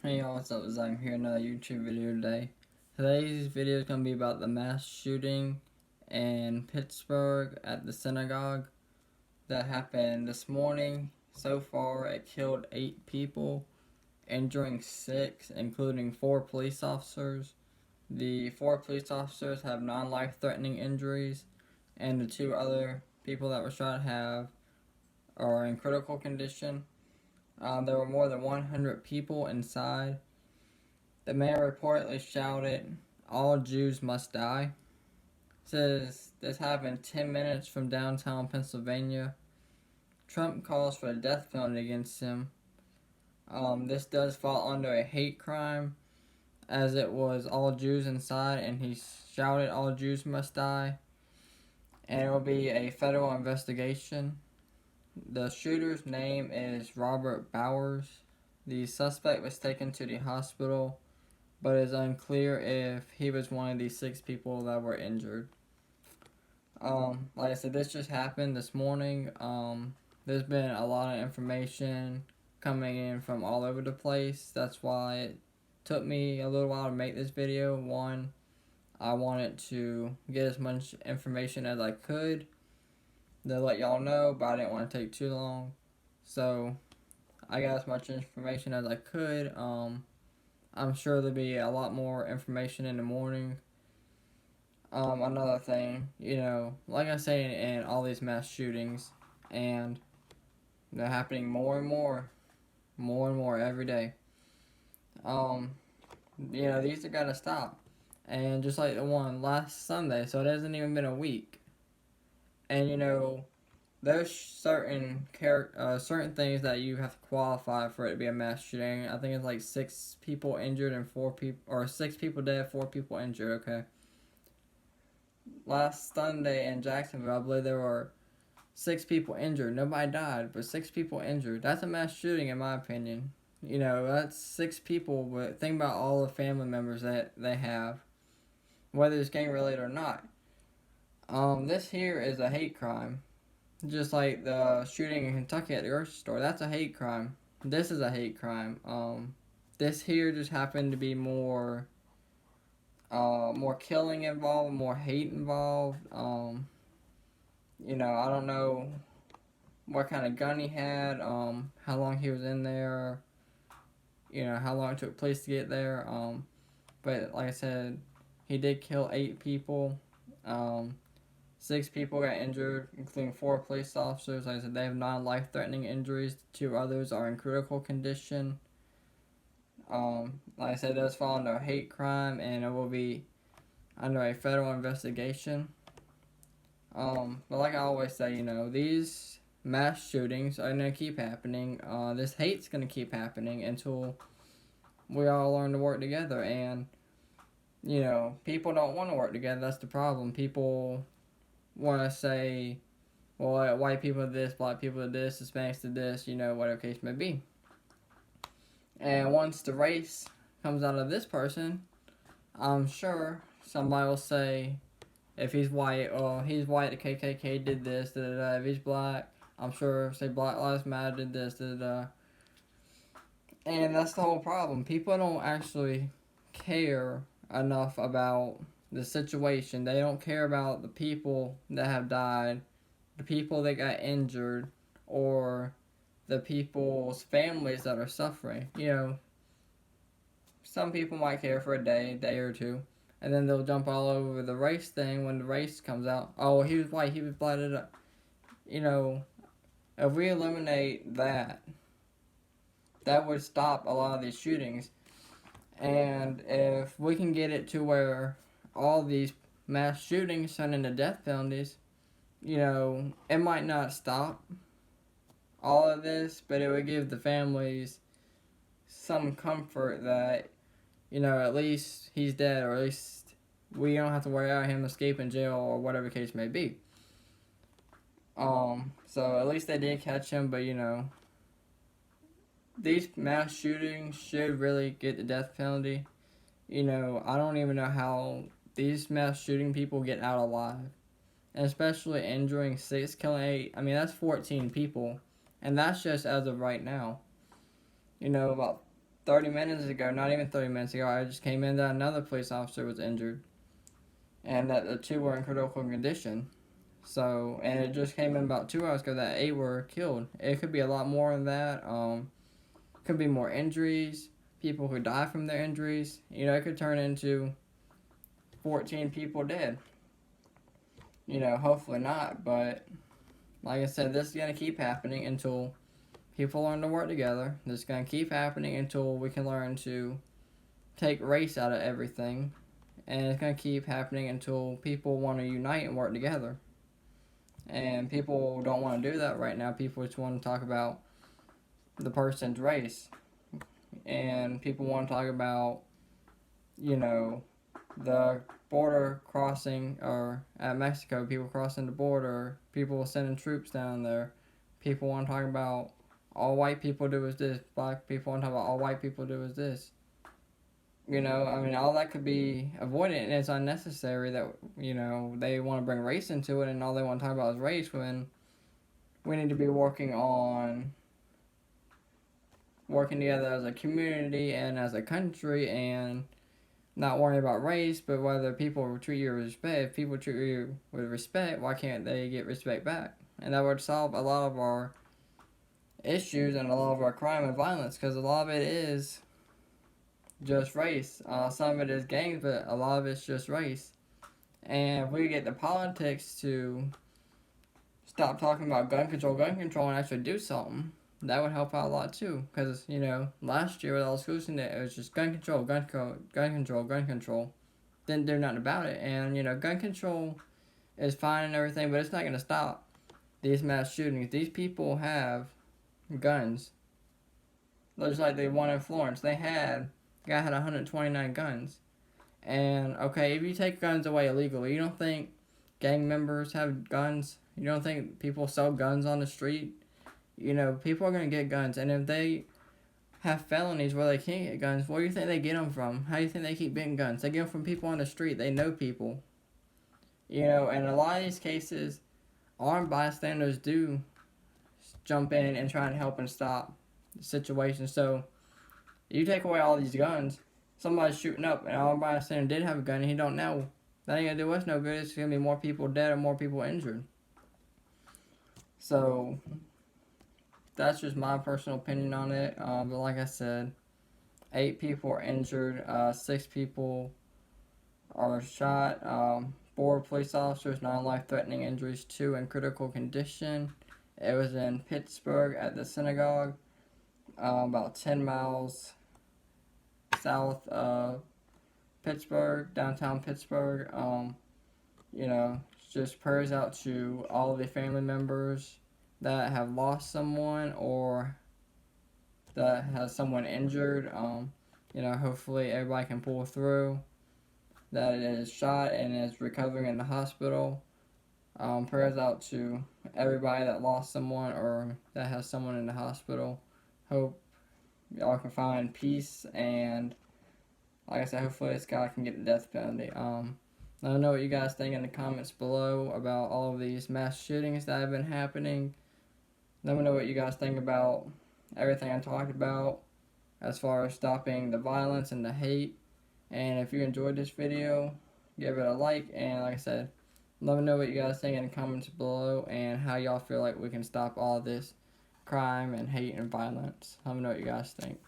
Hey y'all, what's up? Zack here, another YouTube video today. Today's video is going to be about the mass shooting in Pittsburgh at the synagogue that happened this morning. So far, it killed 8 people, injuring 6, including 4 police officers. The 4 police officers have non-life-threatening injuries, and the 2 other people that were shot are in critical condition. There were more than 100 people inside. The mayor reportedly shouted, "All Jews must die." Says this happened 10 minutes from downtown Pennsylvania. Trump calls for a death penalty against him. This does fall under a hate crime, as it was all Jews inside and he shouted, "All Jews must die." And it will be a federal investigation. The shooter's name is Robert Bowers. The suspect was taken to the hospital, but it's unclear if he was one of these 6 people that were injured. Like I said, this just happened this morning. There's been a lot of information coming in from all over the place. That's why it took me a little while to make this video. One, I wanted to get as much information as I could to let y'all know, but I didn't want to take too long. So I got as much information as I could. I'm sure there'll be a lot more information in the morning. Another thing, like I say in all these mass shootings, and they're happening more and more every day. These are gotta stop. And just like the one last Sunday, so it hasn't even been a week. And there's certain things that you have to qualify for it to be a mass shooting. I think it's like 6 people injured and 6 people dead, 4 people injured. Okay. Last Sunday in Jacksonville, I believe there were 6 people injured. Nobody died, but 6 people injured. That's a mass shooting, in my opinion. That's 6 people, but think about all the family members that they have, whether it's gang related or not. This here is a hate crime. Just like the shooting in Kentucky at the grocery store, that's a hate crime. This is a hate crime. This here just happened to be more killing involved, more hate involved. I don't know what kind of gun he had, how long he was in there, how long it took place to get there. But like I said, he did kill 8 people. 6 people got injured, including 4 police officers. Like I said, they have non-life-threatening injuries. 2 others are in critical condition. Like I said, it does fall under a hate crime, and it will be under a federal investigation. But like I always say, these mass shootings are going to keep happening. This hate's going to keep happening until we all learn to work together. And, people don't want to work together. That's the problem. People want to say, well, white people are this, black people are this, Hispanics are this, whatever case may be. And once the race comes out of this person, I'm sure somebody will say, if he's white, oh, he's white, the KKK did this, da da da. If he's black, I'm sure, say Black Lives Matter did this, da da da. And that's the whole problem. People don't actually care enough about the situation. They don't care about the people that have died, the people that got injured, or the people's families that are suffering. Some people might care for a day or two, and then they'll jump all over the race thing when the race comes out. Oh, he was white, he was black. If we eliminate that, that would stop a lot of these shootings. And if we can get it to where all these mass shootings turn into death penalties, it might not stop all of this, but it would give the families some comfort that, at least he's dead, or at least we don't have to worry about him escaping jail or whatever case may be. So at least they did catch him, but these mass shootings should really get the death penalty. I don't even know how these mass shooting people get out alive. And especially injuring 6, killing 8. I mean, that's 14 people. And that's just as of right now. About 30 minutes ago, not even 30 minutes ago, I just came in that another police officer was injured, and that the 2 were in critical condition. So, and it just came in about 2 hours ago that 8 were killed. It could be a lot more than that. Could be more injuries, people who die from their injuries. It could turn into 14 people dead. Hopefully not, but like I said, this is going to keep happening until people learn to work together. This is going to keep happening until we can learn to take race out of everything. And it's going to keep happening until people want to unite and work together. And people don't want to do that right now. People just want to talk about the person's race. And people want to talk about, the border crossing, or at Mexico, people crossing the border, people sending troops down there. People want to talk about all white people do is this, black people want to talk about all white people do is this. All that could be avoided, and it's unnecessary that, they want to bring race into it, and all they want to talk about is race, when we need to be working together as a community and as a country, and not worrying about race, but whether people treat you with respect. If people treat you with respect, why can't they get respect back? And that would solve a lot of our issues and a lot of our crime and violence, because a lot of it is just race. Some of it is gangs, but a lot of it's just race. And if we get the politics to stop talking about gun control, and actually do something, that would help out a lot too. Because, last year with all the school shootings, it was just gun control. Didn't do nothing about it. And, gun control is fine and everything, but it's not going to stop these mass shootings. These people have guns. Just like the one in Florence. The guy had 129 guns. And, okay, if you take guns away illegally, you don't think gang members have guns? You don't think people sell guns on the street? People are going to get guns, and if they have felonies where they can't get guns, where do you think they get them from? How do you think they keep getting guns? They get them from people on the street. They know people. And a lot of these cases, armed bystanders do jump in and try and help and stop the situation. So, you take away all these guns, somebody's shooting up, and an armed bystander did have a gun, and he don't know. That ain't going to do us no good. It's going to be more people dead or more people injured. So, that's just my personal opinion on it. But like I said, 8 people are injured, 6 people are shot, 4 police officers, 9 life-threatening injuries, 2 in critical condition. It was in Pittsburgh at the synagogue, about 10 miles south of Pittsburgh, downtown Pittsburgh. Just prayers out to all of the family members that have lost someone or that has someone injured. Hopefully everybody can pull through. That is shot and is recovering in the hospital. Prayers out to everybody that lost someone or that has someone in the hospital. Hope y'all can find peace, and like I said, hopefully this guy can get the death penalty. Let me know what you guys think in the comments below about all of these mass shootings that have been happening. Let me know what you guys think about everything I talked about as far as stopping the violence and the hate. And if you enjoyed this video, give it a like. And like I said, let me know what you guys think in the comments below and how y'all feel like we can stop all this crime and hate and violence. Let me know what you guys think.